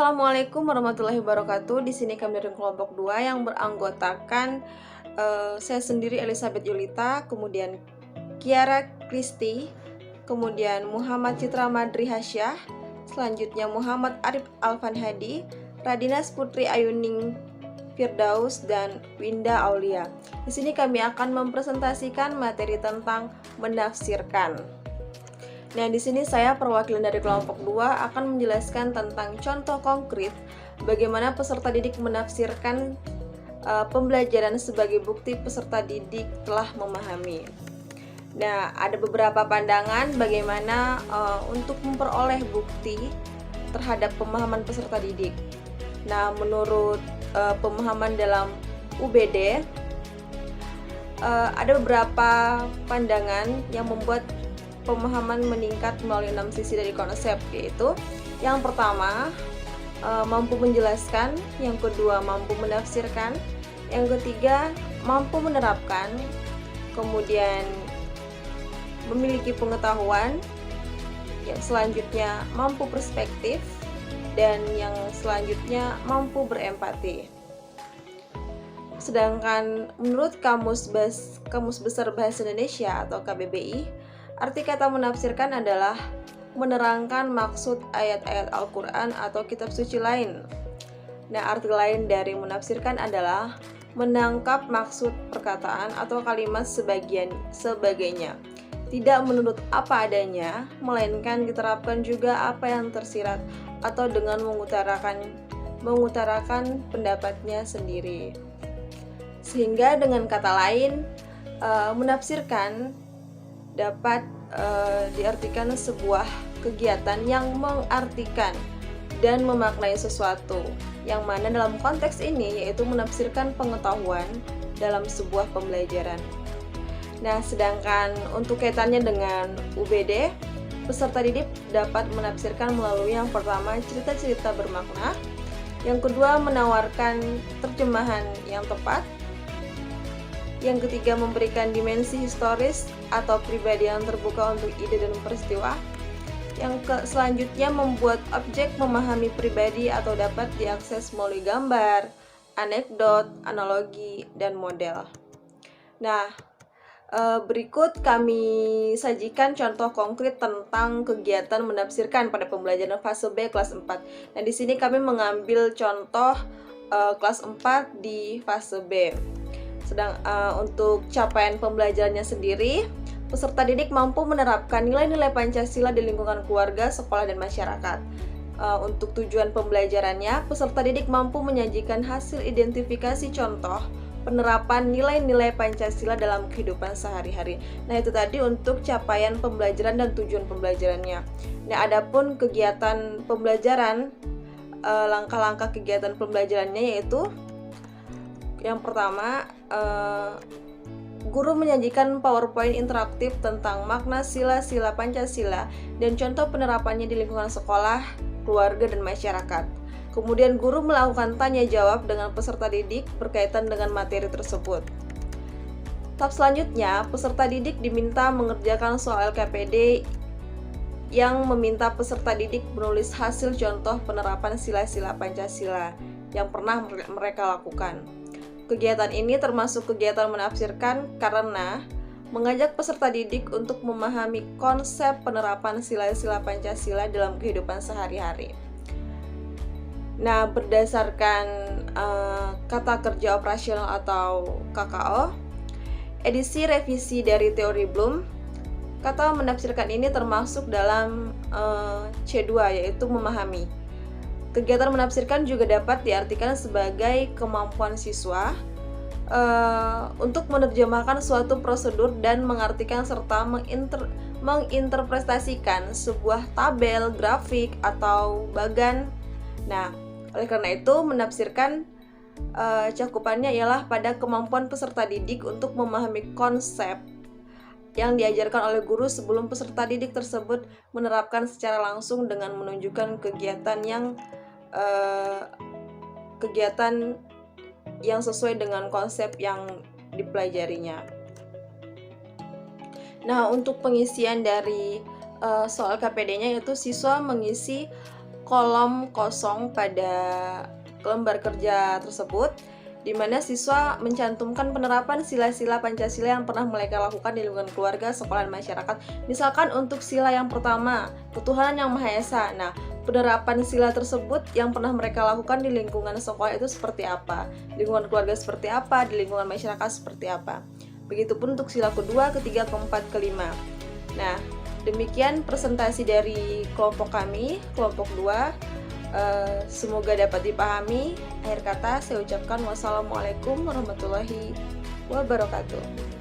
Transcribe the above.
Assalamualaikum warahmatullahi wabarakatuh. Di sini kami dari kelompok 2 yang beranggotakan saya sendiri Elizabeth Yulita, kemudian Kiara Kristi, kemudian Muhammad Citra Madri Hasyah, selanjutnya Muhammad Arif Alvan Hadi, Radinas Putri Ayuning Firdaus, dan Winda Aulia. Di sini kami akan mempresentasikan materi tentang menafsirkan. Nah, di sini saya perwakilan dari kelompok 2 akan menjelaskan tentang contoh konkret bagaimana peserta didik menafsirkan pembelajaran sebagai bukti peserta didik telah memahami. Nah, ada beberapa pandangan bagaimana untuk memperoleh bukti terhadap pemahaman peserta didik. Nah, menurut pemahaman dalam UBD, ada beberapa pandangan yang membuat pemahaman meningkat melalui 6 sisi dari konsep, yaitu yang pertama mampu menjelaskan, yang kedua mampu menafsirkan, yang ketiga mampu menerapkan, kemudian memiliki pengetahuan, yang selanjutnya mampu perspektif, dan yang selanjutnya mampu berempati. Sedangkan menurut Kamus Besar Bahasa Indonesia atau KBBI, arti kata menafsirkan adalah menerangkan maksud ayat-ayat Al-Quran atau kitab suci lain. Nah, arti lain dari menafsirkan adalah menangkap maksud perkataan atau kalimat sebagainya. Tidak menurut apa adanya, melainkan diterapkan juga apa yang tersirat atau dengan mengutarakan pendapatnya sendiri. Sehingga dengan kata lain, menafsirkan dapat diartikan sebuah kegiatan yang mengartikan dan memaknai sesuatu, yang mana dalam konteks ini yaitu menafsirkan pengetahuan dalam sebuah pembelajaran. Nah, sedangkan untuk kaitannya dengan UBD, peserta didik dapat menafsirkan melalui yang pertama cerita-cerita bermakna, yang kedua menawarkan terjemahan yang tepat, yang ketiga memberikan dimensi historis atau pribadi yang terbuka untuk ide dan peristiwa. Yang selanjutnya membuat objek memahami pribadi atau dapat diakses melalui gambar, anekdot, analogi, dan model. Nah, berikut kami sajikan contoh konkret tentang kegiatan menafsirkan pada pembelajaran fase B kelas 4. Nah, di sini kami mengambil contoh kelas 4 di fase B. Untuk capaian pembelajarannya sendiri, peserta didik mampu menerapkan nilai-nilai Pancasila di lingkungan keluarga, sekolah, dan masyarakat. Untuk tujuan pembelajarannya, peserta didik mampu menyajikan hasil identifikasi contoh penerapan nilai-nilai Pancasila dalam kehidupan sehari-hari. Nah, itu tadi untuk capaian pembelajaran dan tujuan pembelajarannya. Nah, adapun kegiatan pembelajaran, langkah-langkah kegiatan pembelajarannya yaitu yang pertama, guru menyajikan PowerPoint interaktif tentang makna sila-sila Pancasila dan contoh penerapannya di lingkungan sekolah, keluarga, dan masyarakat. Kemudian guru melakukan tanya jawab dengan peserta didik berkaitan dengan materi tersebut. Tahap selanjutnya, peserta didik diminta mengerjakan soal KPD yang meminta peserta didik menulis hasil contoh penerapan sila-sila Pancasila yang pernah mereka lakukan. Kegiatan ini termasuk kegiatan menafsirkan karena mengajak peserta didik untuk memahami konsep penerapan sila-sila Pancasila dalam kehidupan sehari-hari. Nah, berdasarkan kata kerja operasional atau KKO, edisi revisi dari teori Bloom, kata menafsirkan ini termasuk dalam C2, yaitu memahami. Kegiatan menafsirkan juga dapat diartikan sebagai kemampuan siswa untuk menerjemahkan suatu prosedur dan mengartikan serta menginterpretasikan sebuah tabel, grafik, atau bagan. Nah, oleh karena itu menafsirkan cakupannya ialah pada kemampuan peserta didik untuk memahami konsep yang diajarkan oleh guru sebelum peserta didik tersebut menerapkan secara langsung dengan menunjukkan kegiatan yang sesuai dengan konsep yang dipelajarinya. Nah, untuk pengisian dari soal KPD-nya yaitu siswa mengisi kolom kosong pada lembar kerja tersebut, di mana siswa mencantumkan penerapan sila-sila Pancasila yang pernah mereka lakukan di lingkungan keluarga, sekolah, dan masyarakat. Misalkan untuk sila yang pertama, ketuhanan yang Maha Esa. Nah, penerapan sila tersebut yang pernah mereka lakukan di lingkungan sekolah itu seperti apa, di lingkungan keluarga seperti apa, di lingkungan masyarakat seperti apa. Begitupun untuk sila kedua, ketiga, keempat, kelima. Nah, demikian presentasi dari kelompok kami, kelompok 2. Semoga dapat dipahami. Akhir kata saya ucapkan wassalamualaikum warahmatullahi wabarakatuh.